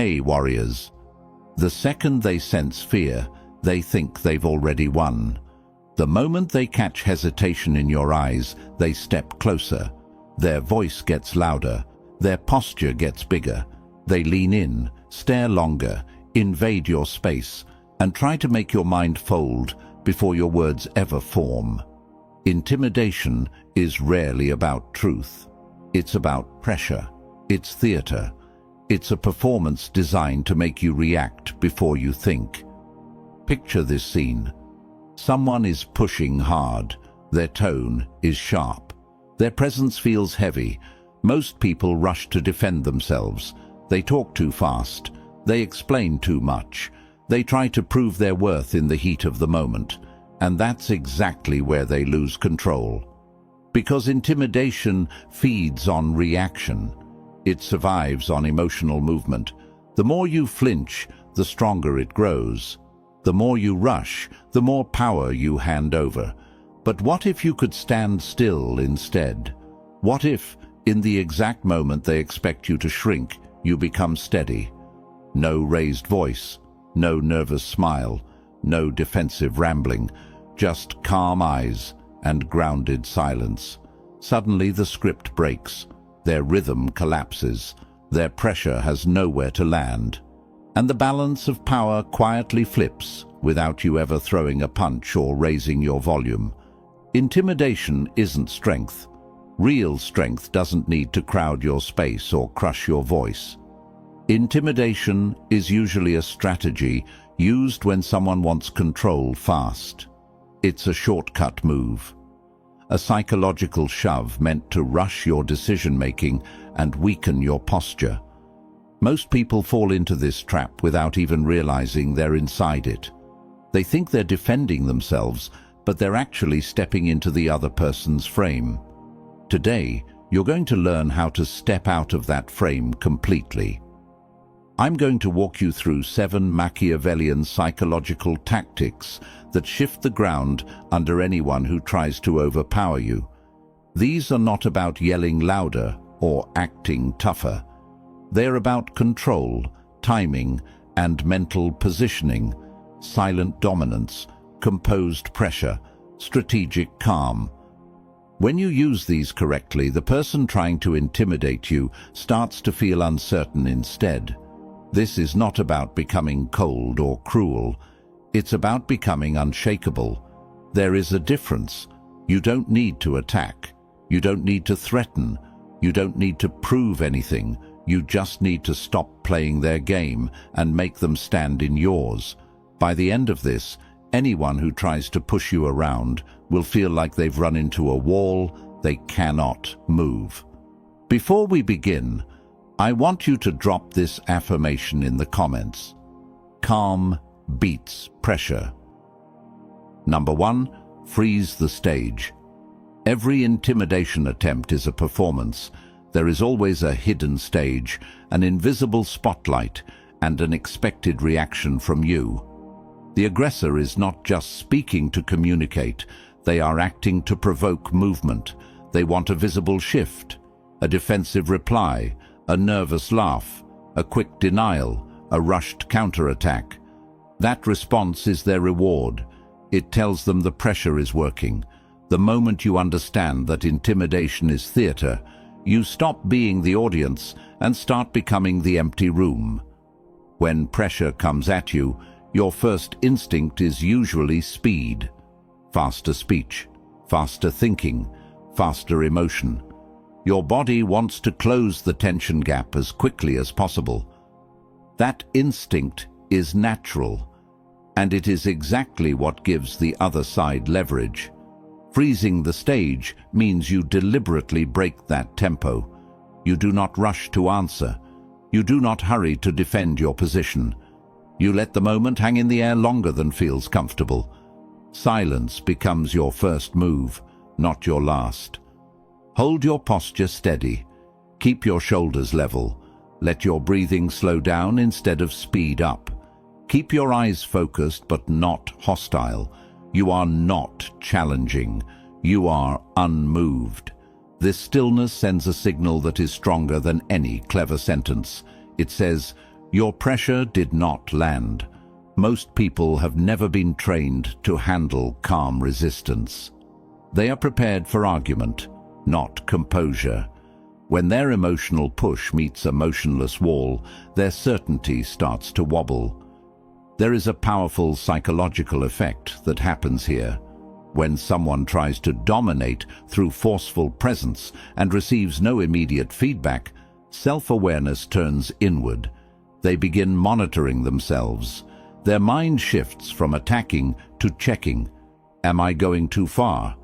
Hey, warriors. The second they sense fear, they think they've already won. The moment they catch hesitation in your eyes, they step closer. Their voice gets louder. Their posture gets bigger. They lean in, stare longer, invade your space, and try to make your mind fold before your words ever form. Intimidation is rarely about truth. It's about pressure. It's theater. It's a performance designed to make you react before you think. Picture this scene. Someone is pushing hard. Their tone is sharp. Their presence feels heavy. Most people rush to defend themselves. They talk too fast. They explain too much. They try to prove their worth in the heat of the moment. And that's exactly where they lose control. Because intimidation feeds on reaction. It survives on emotional movement. The more you flinch, the stronger it grows. The more you rush, the more power you hand over. But what if you could stand still instead? What if, in the exact moment they expect you to shrink, you become steady? No raised voice, no nervous smile, no defensive rambling, just calm eyes and grounded silence. Suddenly the script breaks. Their rhythm collapses. Their pressure has nowhere to land. And the balance of power quietly flips without you ever throwing a punch or raising your volume. Intimidation isn't strength. Real strength doesn't need to crowd your space or crush your voice. Intimidation is usually a strategy used when someone wants control fast. It's a shortcut move. A psychological shove meant to rush your decision-making and weaken your posture. Most people fall into this trap without even realizing they're inside it. They think they're defending themselves, but they're actually stepping into the other person's frame. Today, you're going to learn how to step out of that frame completely. I'm going to walk you through 7 Machiavellian psychological tactics that shift the ground under anyone who tries to overpower you. These are not about yelling louder or acting tougher. They're about control, timing, and mental positioning, silent dominance, composed pressure, strategic calm. When you use these correctly, the person trying to intimidate you starts to feel uncertain instead. This is not about becoming cold or cruel. It's about becoming unshakable. There is a difference. You don't need to attack. You don't need to threaten. You don't need to prove anything. You just need to stop playing their game and make them stand in yours. By the end of this, anyone who tries to push you around will feel like they've run into a wall they cannot move. Before we begin, I want you to drop this affirmation in the comments. Calm beats pressure. Number 1, freeze the stage. Every intimidation attempt is a performance. There is always a hidden stage, an invisible spotlight, and an expected reaction from you. The aggressor is not just speaking to communicate. They are acting to provoke movement. They want a visible shift, a defensive reply, a nervous laugh, a quick denial, a rushed counterattack. That response is their reward. It tells them the pressure is working. The moment you understand that intimidation is theater, you stop being the audience and start becoming the empty room. When pressure comes at you, your first instinct is usually speed. Faster speech, faster thinking, faster emotion. Your body wants to close the tension gap as quickly as possible. That instinct is natural, and it is exactly what gives the other side leverage. Freezing the stage means you deliberately break that tempo. You do not rush to answer. You do not hurry to defend your position. You let the moment hang in the air longer than feels comfortable. Silence becomes your first move, not your last. Hold your posture steady. Keep your shoulders level. Let your breathing slow down instead of speed up. Keep your eyes focused but not hostile. You are not challenging. You are unmoved. This stillness sends a signal that is stronger than any clever sentence. It says, Your pressure did not land. Most people have never been trained to handle calm resistance. They are prepared for argument, not composure. When their emotional push meets a motionless wall, their certainty starts to wobble. There is a powerful psychological effect that happens here. When someone tries to dominate through forceful presence and receives no immediate feedback, self-awareness turns inward. They begin monitoring themselves. Their mind shifts from attacking to checking. Am I going too far?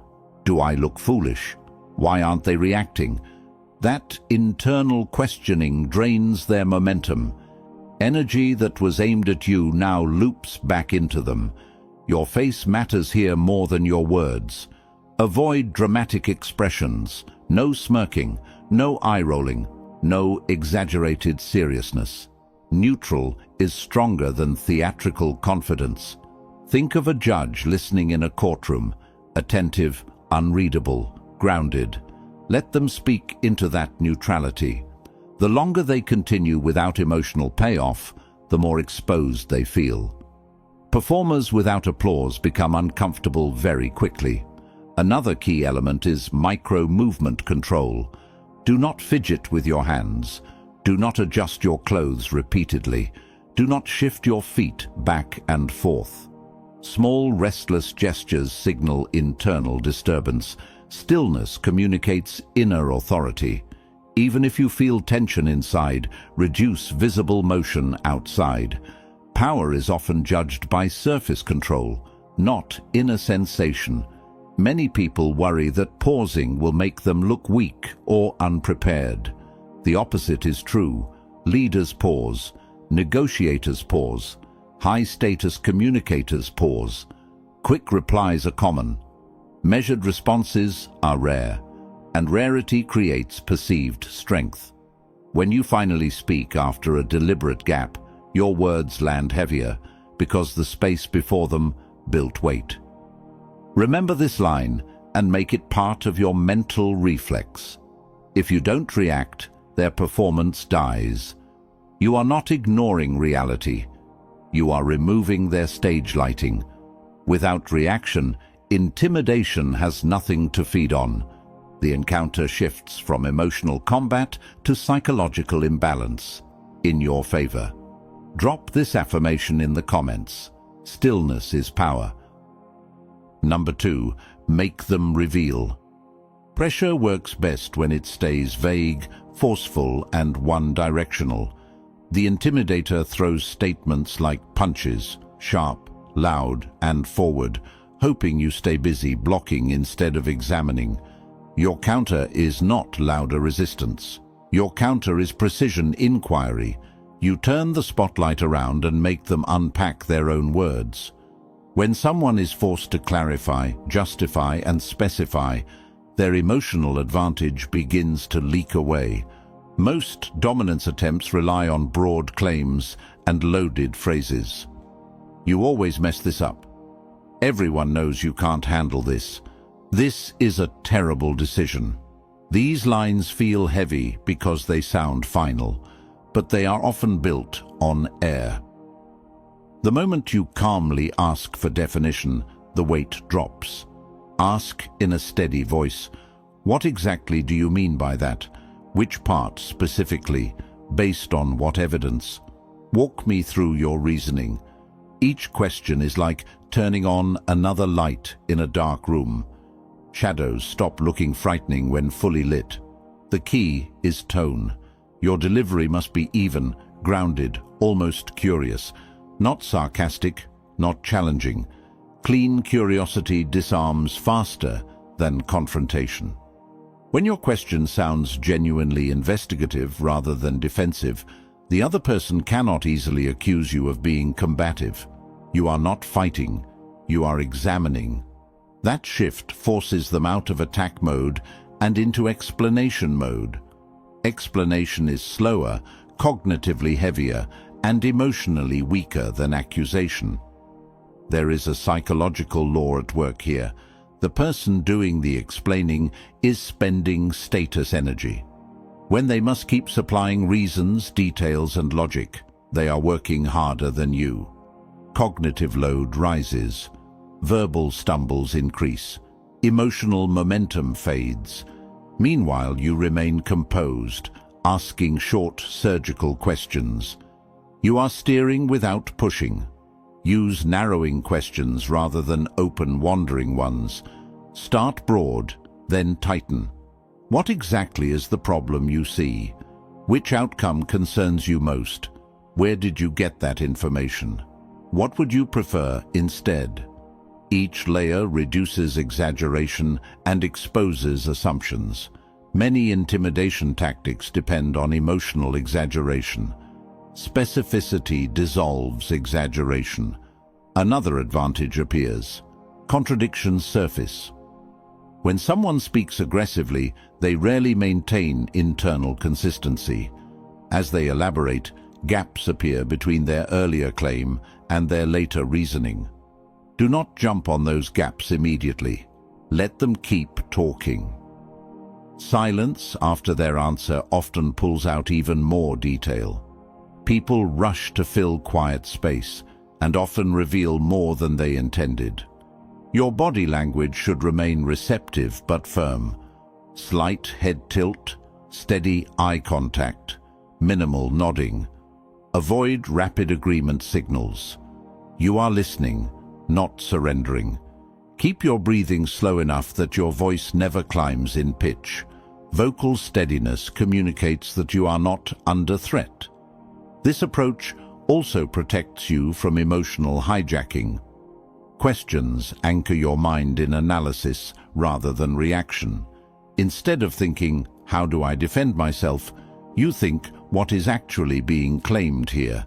Do I look foolish? Why aren't they reacting? That internal questioning drains their momentum. Energy that was aimed at you now loops back into them. Your face matters here more than your words. Avoid dramatic expressions. No smirking, no eye-rolling, no exaggerated seriousness. Neutral is stronger than theatrical confidence. Think of a judge listening in a courtroom, attentive, unreadable, grounded. Let them speak into that neutrality. The longer they continue without emotional payoff, the more exposed they feel. Performers without applause become uncomfortable very quickly. Another key element is micro-movement control. Do not fidget with your hands. Do not adjust your clothes repeatedly. Do not shift your feet back and forth. Small, restless gestures signal internal disturbance. Stillness communicates inner authority. Even if you feel tension inside, reduce visible motion outside. Power is often judged by surface control, not inner sensation. Many people worry that pausing will make them look weak or unprepared. The opposite is true. Leaders pause. Negotiators pause. High-status communicators pause. Quick replies are common. Measured responses are rare, and rarity creates perceived strength. When you finally speak after a deliberate gap, your words land heavier because the space before them built weight. Remember this line and make it part of your mental reflex. If you don't react, their performance dies. You are not ignoring reality. You are removing their stage lighting. Without reaction, intimidation has nothing to feed on. The encounter shifts from emotional combat to psychological imbalance. In your favor. Drop this affirmation in the comments. Stillness is power. Number 2, make them reveal. Pressure works best when it stays vague, forceful, and one-directional. The intimidator throws statements like punches, sharp, loud, and forward, hoping you stay busy blocking instead of examining. Your counter is not louder resistance. Your counter is precision inquiry. You turn the spotlight around and make them unpack their own words. When someone is forced to clarify, justify, and specify, their emotional advantage begins to leak away. Most dominance attempts rely on broad claims and loaded phrases. You always mess this up. Everyone knows you can't handle this. This is a terrible decision. These lines feel heavy because they sound final, but they are often built on air. The moment you calmly ask for definition, the weight drops. Ask in a steady voice, what exactly do you mean by that? Which part specifically? Based on what evidence? Walk me through your reasoning. Each question is like turning on another light in a dark room. Shadows stop looking frightening when fully lit. The key is tone. Your delivery must be even, grounded, almost curious. Not sarcastic, not challenging. Clean curiosity disarms faster than confrontation. When your question sounds genuinely investigative rather than defensive, the other person cannot easily accuse you of being combative. You are not fighting, you are examining. That shift forces them out of attack mode and into explanation mode. Explanation is slower, cognitively heavier, and emotionally weaker than accusation. There is a psychological law at work here. The person doing the explaining is spending status energy. When they must keep supplying reasons, details, and logic, they are working harder than you. Cognitive load rises. Verbal stumbles increase. Emotional momentum fades. Meanwhile, you remain composed, asking short, surgical questions. You are steering without pushing. Use narrowing questions rather than open, wandering ones. Start broad, then tighten. What exactly is the problem you see? Which outcome concerns you most? Where did you get that information? What would you prefer instead? Each layer reduces exaggeration and exposes assumptions. Many intimidation tactics depend on emotional exaggeration. Specificity dissolves exaggeration. Another advantage appears. Contradictions surface. When someone speaks aggressively, they rarely maintain internal consistency. As they elaborate, gaps appear between their earlier claim and their later reasoning. Do not jump on those gaps immediately. Let them keep talking. Silence after their answer often pulls out even more detail. People rush to fill quiet space and often reveal more than they intended. Your body language should remain receptive but firm. Slight head tilt, steady eye contact, minimal nodding. Avoid rapid agreement signals. You are listening, not surrendering. Keep your breathing slow enough that your voice never climbs in pitch. Vocal steadiness communicates that you are not under threat. This approach also protects you from emotional hijacking. Questions anchor your mind in analysis rather than reaction. Instead of thinking, "How do I defend myself?" you think, "What is actually being claimed here?"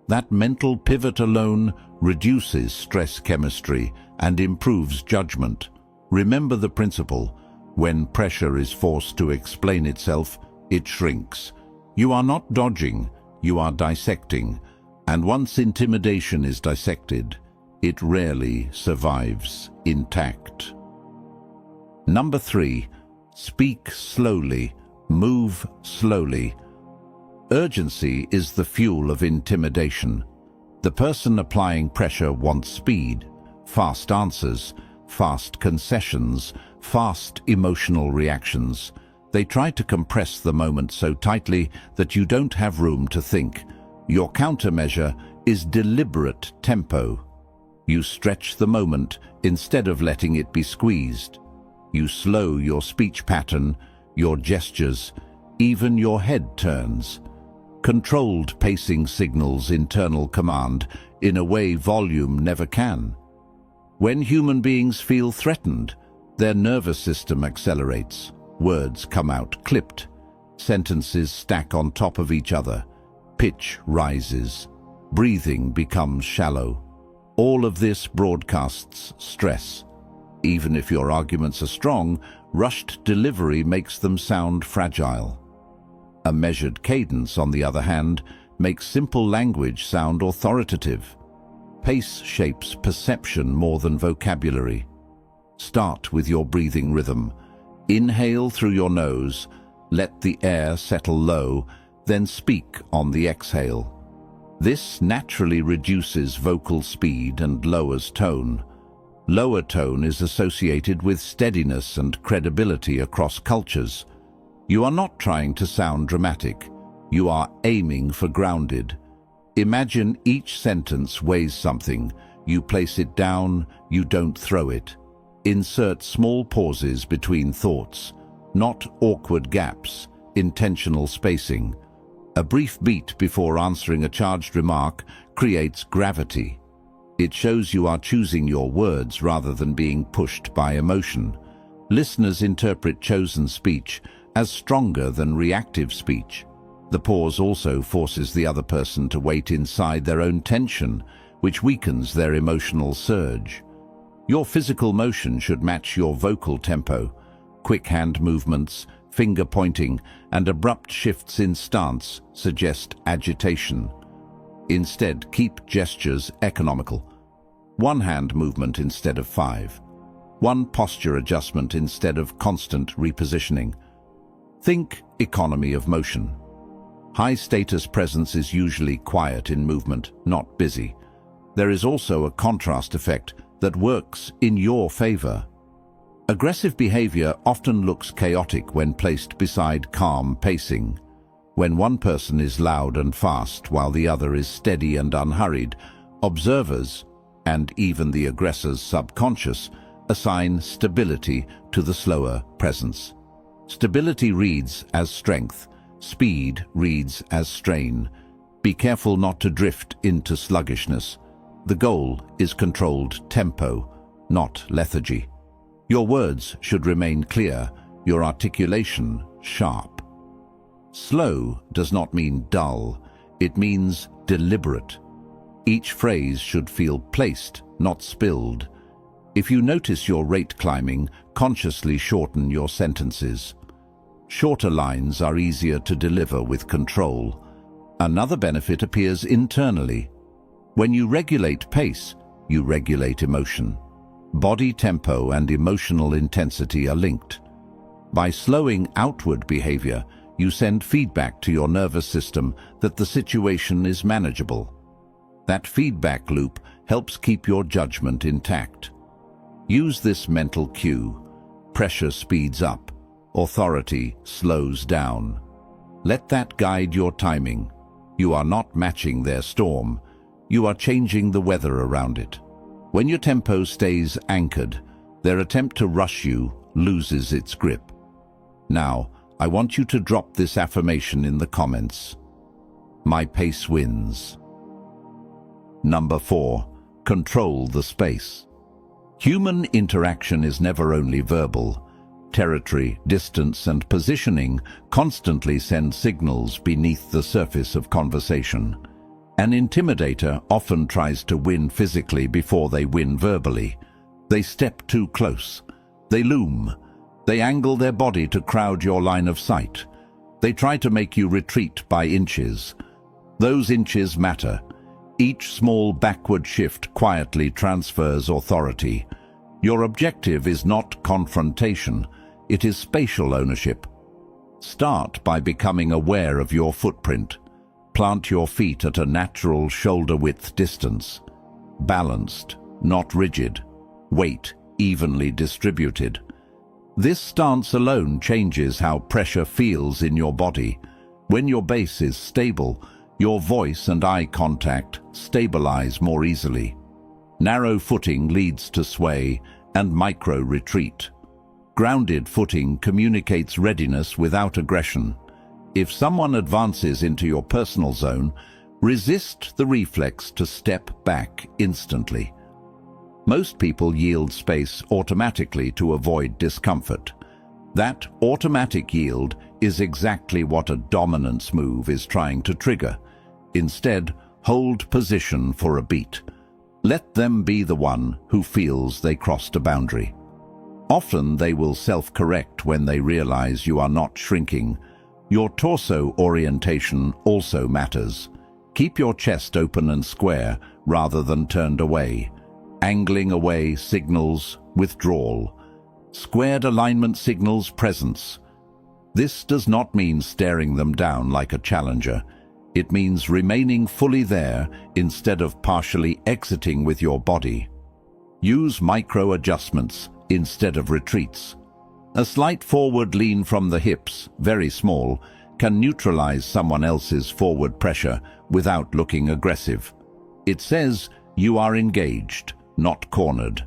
That mental pivot alone reduces stress chemistry and improves judgment. Remember the principle: when pressure is forced to explain itself, it shrinks. You are not dodging, you are dissecting. And once intimidation is dissected, it rarely survives intact. Number 3, speak slowly, move slowly. Urgency is the fuel of intimidation. The person applying pressure wants speed, fast answers, fast concessions, fast emotional reactions. They try to compress the moment so tightly that you don't have room to think. Your countermeasure is deliberate tempo. You stretch the moment instead of letting it be squeezed. You slow your speech pattern, your gestures, even your head turns. Controlled pacing signals internal command in a way volume never can. When human beings feel threatened, their nervous system accelerates. Words come out clipped. Sentences stack on top of each other. Pitch rises. Breathing becomes shallow. All of this broadcasts stress. Even if your arguments are strong, rushed delivery makes them sound fragile. A measured cadence, on the other hand, makes simple language sound authoritative. Pace shapes perception more than vocabulary. Start with your breathing rhythm. Inhale through your nose, let the air settle low, then speak on the exhale. This naturally reduces vocal speed and lowers tone. Lower tone is associated with steadiness and credibility across cultures. You are not trying to sound dramatic. You are aiming for grounded. Imagine each sentence weighs something. You place it down, you don't throw it. Insert small pauses between thoughts, not awkward gaps, intentional spacing. A brief beat before answering a charged remark creates gravity. It shows you are choosing your words rather than being pushed by emotion. Listeners interpret chosen speech as stronger than reactive speech. The pause also forces the other person to wait inside their own tension, which weakens their emotional surge. Your physical motion should match your vocal tempo. Quick hand movements, finger pointing, and abrupt shifts in stance suggest agitation. Instead, keep gestures economical. One hand movement instead of 5. One posture adjustment instead of constant repositioning. Think economy of motion. High-status presence is usually quiet in movement, not busy. There is also a contrast effect that works in your favor. Aggressive behavior often looks chaotic when placed beside calm pacing. When one person is loud and fast while the other is steady and unhurried, observers, and even the aggressor's subconscious, assign stability to the slower presence. Stability reads as strength. Speed reads as strain. Be careful not to drift into sluggishness. The goal is controlled tempo, not lethargy. Your words should remain clear, your articulation sharp. Slow does not mean dull, it means deliberate. Each phrase should feel placed, not spilled. If you notice your rate climbing, consciously shorten your sentences. Shorter lines are easier to deliver with control. Another benefit appears internally. When you regulate pace, you regulate emotion. Body tempo and emotional intensity are linked. By slowing outward behavior, you send feedback to your nervous system that the situation is manageable. That feedback loop helps keep your judgment intact. Use this mental cue. Pressure speeds up. Authority slows down. Let that guide your timing. You are not matching their storm. You are changing the weather around it. When your tempo stays anchored, their attempt to rush you loses its grip. Now, I want you to drop this affirmation in the comments. My pace wins. Number 4. Control the space. Human interaction is never only verbal. Territory, distance, and positioning constantly send signals beneath the surface of conversation. An intimidator often tries to win physically before they win verbally. They step too close. They loom. They angle their body to crowd your line of sight. They try to make you retreat by inches. Those inches matter. Each small backward shift quietly transfers authority. Your objective is not confrontation. It is spatial ownership. Start by becoming aware of your footprint. Plant your feet at a natural shoulder-width distance. Balanced, not rigid. Weight evenly distributed. This stance alone changes how pressure feels in your body. When your base is stable, your voice and eye contact stabilize more easily. Narrow footing leads to sway and micro-retreat. Grounded footing communicates readiness without aggression. If someone advances into your personal zone, resist the reflex to step back instantly. Most people yield space automatically to avoid discomfort. That automatic yield is exactly what a dominance move is trying to trigger. Instead, hold position for a beat. Let them be the one who feels they crossed a boundary. Often they will self-correct when they realize you are not shrinking. Your torso orientation also matters. Keep your chest open and square rather than turned away. Angling away signals withdrawal. Squared alignment signals presence. This does not mean staring them down like a challenger. It means remaining fully there instead of partially exiting with your body. Use micro-adjustments instead of retreats. A slight forward lean from the hips, very small, can neutralize someone else's forward pressure without looking aggressive. It says you are engaged, not cornered.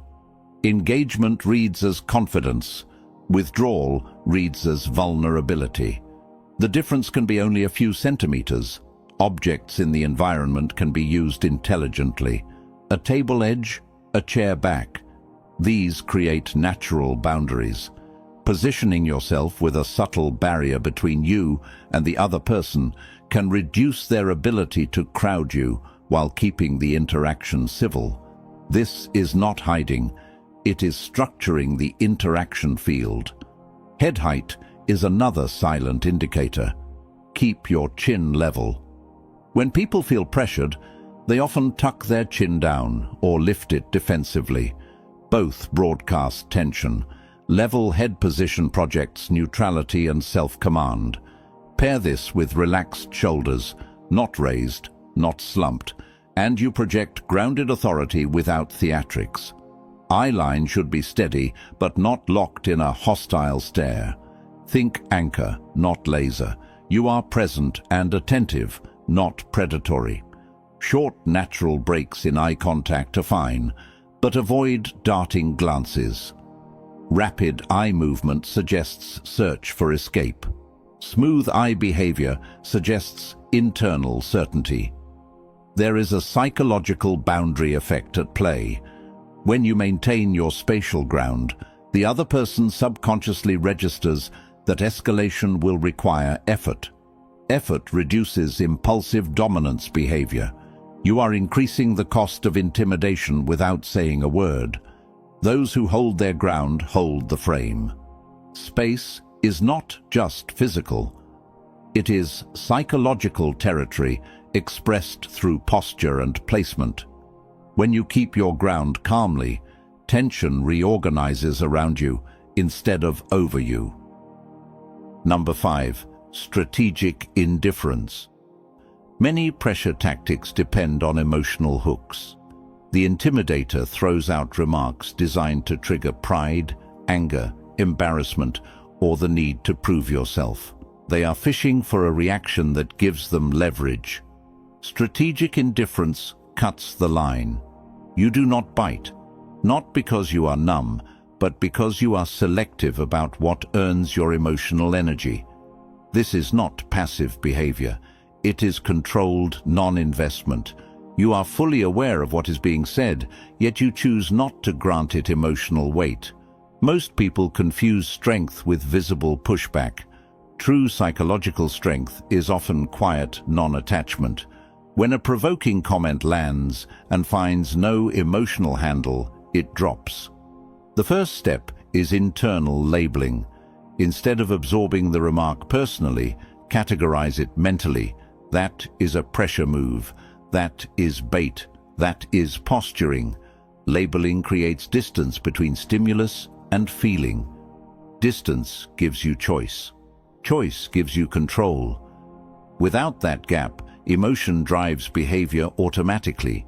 Engagement reads as confidence. Withdrawal reads as vulnerability. The difference can be only a few centimeters. Objects in the environment can be used intelligently. A table edge, a chair back. These create natural boundaries. Positioning yourself with a subtle barrier between you and the other person can reduce their ability to crowd you while keeping the interaction civil. This is not hiding. It is structuring the interaction field. Head height is another silent indicator. Keep your chin level. When people feel pressured, they often tuck their chin down or lift it defensively. Both broadcast tension. Level head position projects neutrality and self-command. Pair this with relaxed shoulders, not raised, not slumped, and you project grounded authority without theatrics. Eye line should be steady, but not locked in a hostile stare. Think anchor, not laser. You are present and attentive, not predatory. Short, natural breaks in eye contact are fine, but avoid darting glances. Rapid eye movement suggests search for escape. Smooth eye behavior suggests internal certainty. There is a psychological boundary effect at play. When you maintain your spatial ground, the other person subconsciously registers that escalation will require effort. Effort reduces impulsive dominance behavior. You are increasing the cost of intimidation without saying a word. Those who hold their ground hold the frame. Space is not just physical. It is psychological territory expressed through posture and placement. When you keep your ground calmly, tension reorganizes around you instead of over you. Number 5. Strategic indifference. Many pressure tactics depend on emotional hooks. The intimidator throws out remarks designed to trigger pride, anger, embarrassment, or the need to prove yourself. They are fishing for a reaction that gives them leverage. Strategic indifference cuts the line. You do not bite, not because you are numb, but because you are selective about what earns your emotional energy. This is not passive behavior. It is controlled non-investment. You are fully aware of what is being said, yet you choose not to grant it emotional weight. Most people confuse strength with visible pushback. True psychological strength is often quiet non-attachment. When a provoking comment lands and finds no emotional handle, it drops. The first step is internal labeling. Instead of absorbing the remark personally, categorize it mentally. That is a pressure move. That is bait. That is posturing. Labeling creates distance between stimulus and feeling. Distance gives you choice. Choice gives you control. Without that gap, emotion drives behavior automatically.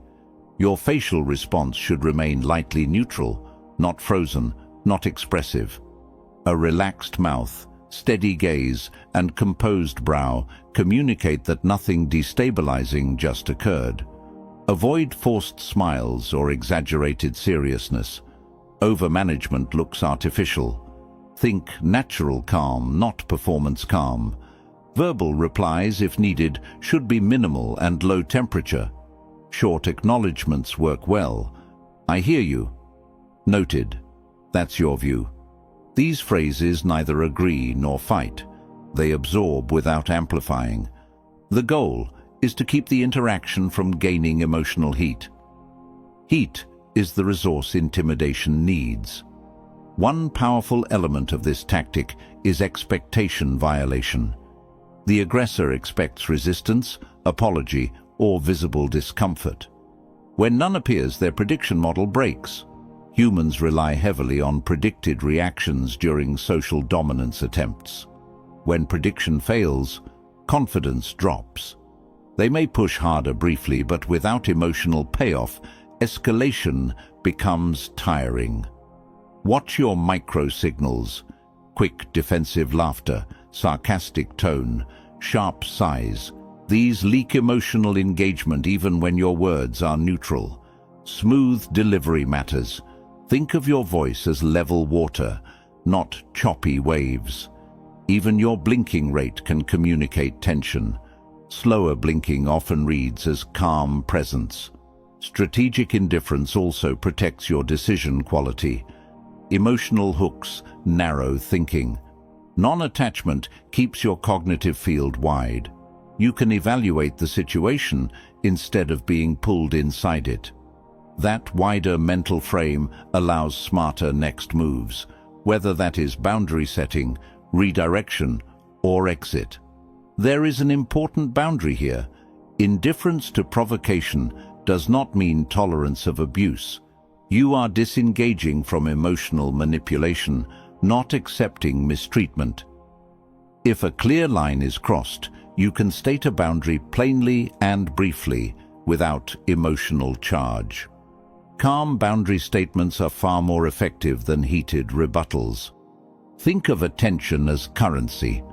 Your facial response should remain lightly neutral, not frozen, not expressive. A relaxed mouth, steady gaze, and composed brow communicate that nothing destabilizing just occurred. Avoid forced smiles or exaggerated seriousness. Overmanagement looks artificial. Think natural calm, not performance calm. Verbal replies, if needed, should be minimal and low temperature. Short acknowledgements work well. I hear you. Noted. That's your view. These phrases neither agree nor fight. They absorb without amplifying. The goal is to keep the interaction from gaining emotional heat. Heat is the resource intimidation needs. One powerful element of this tactic is expectation violation. The aggressor expects resistance, apology, or visible discomfort. When none appears, their prediction model breaks. Humans rely heavily on predicted reactions during social dominance attempts. When prediction fails, confidence drops. They may push harder briefly, but without emotional payoff, escalation becomes tiring. Watch your micro-signals: quick defensive laughter, sarcastic tone, sharp sighs. These leak emotional engagement even when your words are neutral. Smooth delivery matters. Think of your voice as level water, not choppy waves. Even your blinking rate can communicate tension. Slower blinking often reads as calm presence. Strategic indifference also protects your decision quality. Emotional hooks narrow thinking. Non-attachment keeps your cognitive field wide. You can evaluate the situation instead of being pulled inside it. That wider mental frame allows smarter next moves, whether that is boundary setting, redirection, or exit. There is an important boundary here. Indifference to provocation does not mean tolerance of abuse. You are disengaging from emotional manipulation, not accepting mistreatment. If a clear line is crossed, you can state a boundary plainly and briefly, without emotional charge. Calm boundary statements are far more effective than heated rebuttals. Think of attention as currency.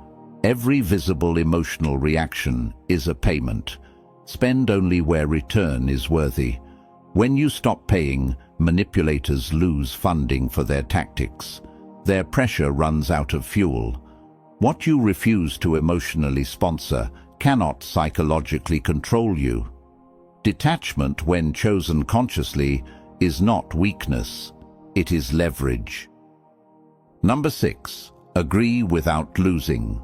Every visible emotional reaction is a payment. Spend only where return is worthy. When you stop paying, manipulators lose funding for their tactics. Their pressure runs out of fuel. What you refuse to emotionally sponsor cannot psychologically control you. Detachment, when chosen consciously, is not weakness. It is leverage. Number 6. Agree without losing.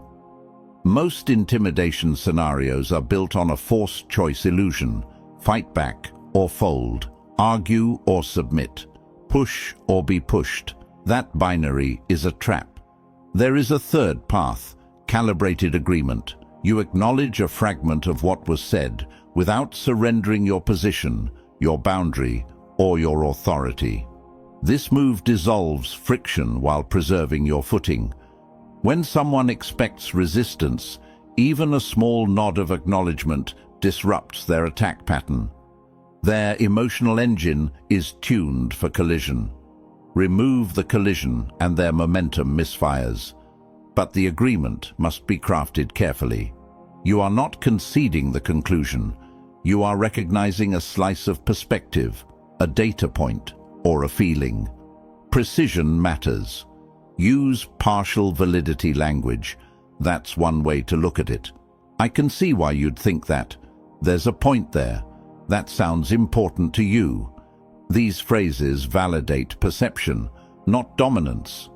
Most intimidation scenarios are built on a forced choice illusion: fight back or fold, argue or submit, push or be pushed. That binary is a trap. There is a third path: calibrated agreement. You acknowledge a fragment of what was said without surrendering your position, your boundary, or your authority. This move dissolves friction while preserving your footing. When someone expects resistance, even a small nod of acknowledgement disrupts their attack pattern. Their emotional engine is tuned for collision. Remove the collision and their momentum misfires. But the agreement must be crafted carefully. You are not conceding the conclusion. You are recognizing a slice of perspective, a data point, or a feeling. Precision matters. Use partial validity language. That's one way to look at it. I can see why you'd think that. There's a point there. That sounds important to you. These phrases validate perception, not dominance.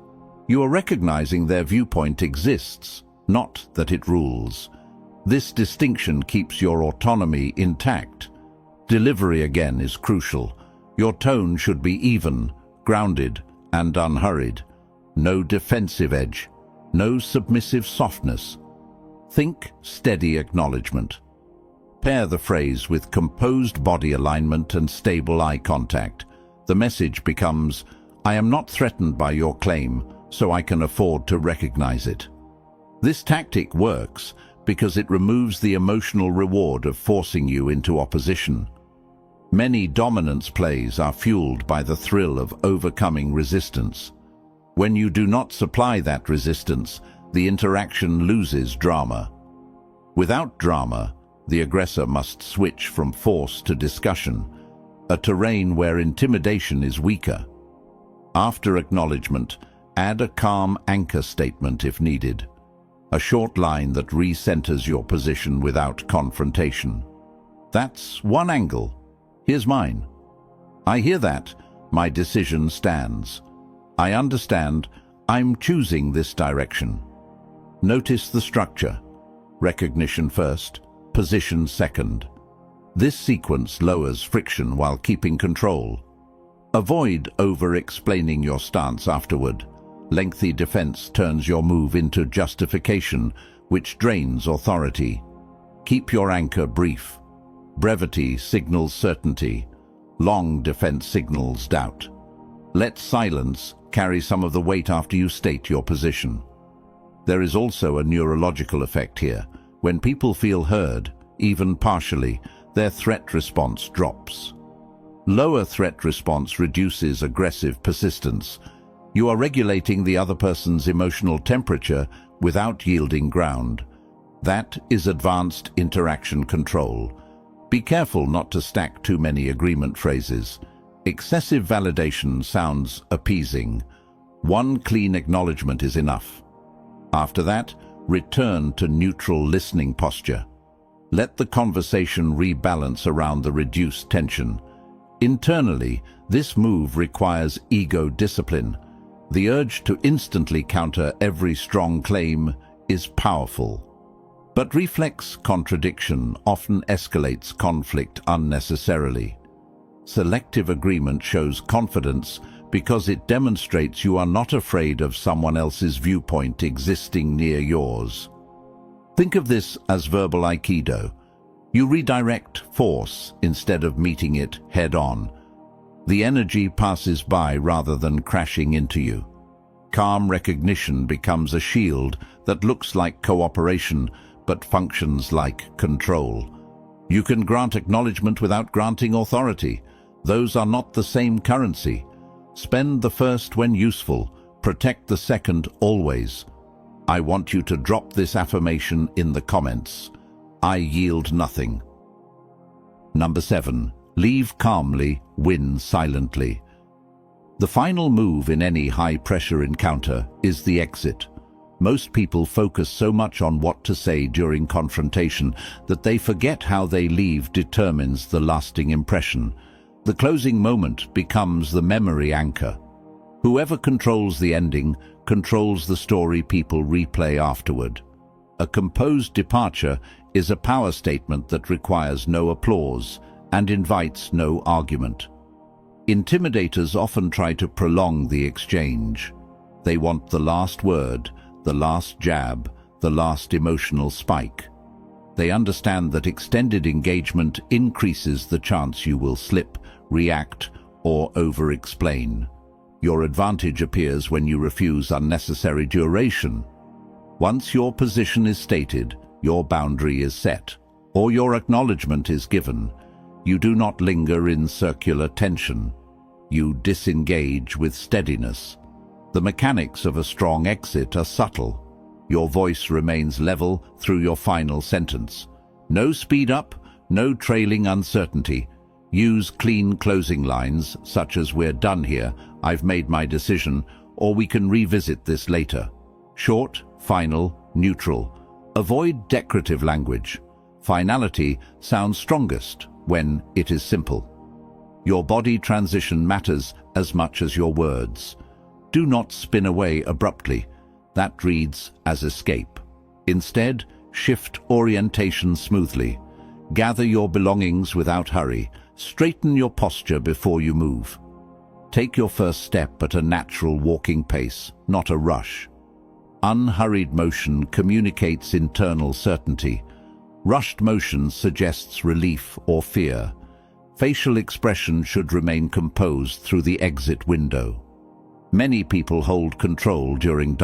You are recognizing their viewpoint exists, not that it rules. This distinction keeps your autonomy intact. Delivery again is crucial. Your tone should be even, grounded, and unhurried. No defensive edge, no submissive softness. Think steady acknowledgement. Pair the phrase with composed body alignment and stable eye contact. The message becomes, I am not threatened by your claim, so I can afford to recognize it. This tactic works because it removes the emotional reward of forcing you into opposition. Many dominance plays are fueled by the thrill of overcoming resistance. When you do not supply that resistance, the interaction loses drama. Without drama, the aggressor must switch from force to discussion, a terrain where intimidation is weaker. After acknowledgement, add a calm anchor statement if needed, a short line that recenters your position without confrontation. That's one angle. Here's mine. I hear that. My decision stands. I understand. I'm choosing this direction. Notice the structure. Recognition first, position second. This sequence lowers friction while keeping control. Avoid over-explaining your stance afterward. Lengthy defense turns your move into justification, which drains authority. Keep your anchor brief. Brevity signals certainty. Long defense signals doubt. Let silence carry some of the weight after you state your position. There is also a neurological effect here. When people feel heard, even partially, their threat response drops. Lower threat response reduces aggressive persistence. You are regulating the other person's emotional temperature without yielding ground. That is advanced interaction control. Be careful not to stack too many agreement phrases. Excessive validation sounds appeasing. One clean acknowledgement is enough. After that, return to neutral listening posture. Let the conversation rebalance around the reduced tension. Internally, this move requires ego discipline. The urge to instantly counter every strong claim is powerful. But reflex contradiction often escalates conflict unnecessarily. Selective agreement shows confidence because it demonstrates you are not afraid of someone else's viewpoint existing near yours. Think of this as verbal aikido. You redirect force instead of meeting it head-on. The energy passes by rather than crashing into you. Calm recognition becomes a shield that looks like cooperation but functions like control. You can grant acknowledgement without granting authority. Those are not the same currency. Spend the first when useful, protect the second always. I want you to drop this affirmation in the comments. I yield nothing. Number 7. Leave calmly, win silently. The final move in any high-pressure encounter is the exit. Most people focus so much on what to say during confrontation that they forget how they leave determines the lasting impression. The closing moment becomes the memory anchor. Whoever controls the ending controls the story people replay afterward. A composed departure is a power statement that requires no applause and invites no argument. Intimidators often try to prolong the exchange. They want the last word, the last jab, the last emotional spike. They understand that extended engagement increases the chance you will slip, react, or over-explain. Your advantage appears when you refuse unnecessary duration. Once your position is stated, your boundary is set, or your acknowledgement is given. You do not linger in circular tension. You disengage with steadiness. The mechanics of a strong exit are subtle. Your voice remains level through your final sentence. No speed up, no trailing uncertainty. Use clean closing lines, such as "We're done here, I've made my decision," or "We can revisit this later." Short, final, neutral. Avoid decorative language. Finality sounds strongest when it is simple. Your body transition matters as much as your words. Do not spin away abruptly. That reads as escape. Instead, shift orientation smoothly. Gather your belongings without hurry. Straighten your posture before you move. Take your first step at a natural walking pace, not a rush. Unhurried motion communicates internal certainty. Rushed motion suggests relief or fear. Facial expression should remain composed through the exit window. Many people hold control during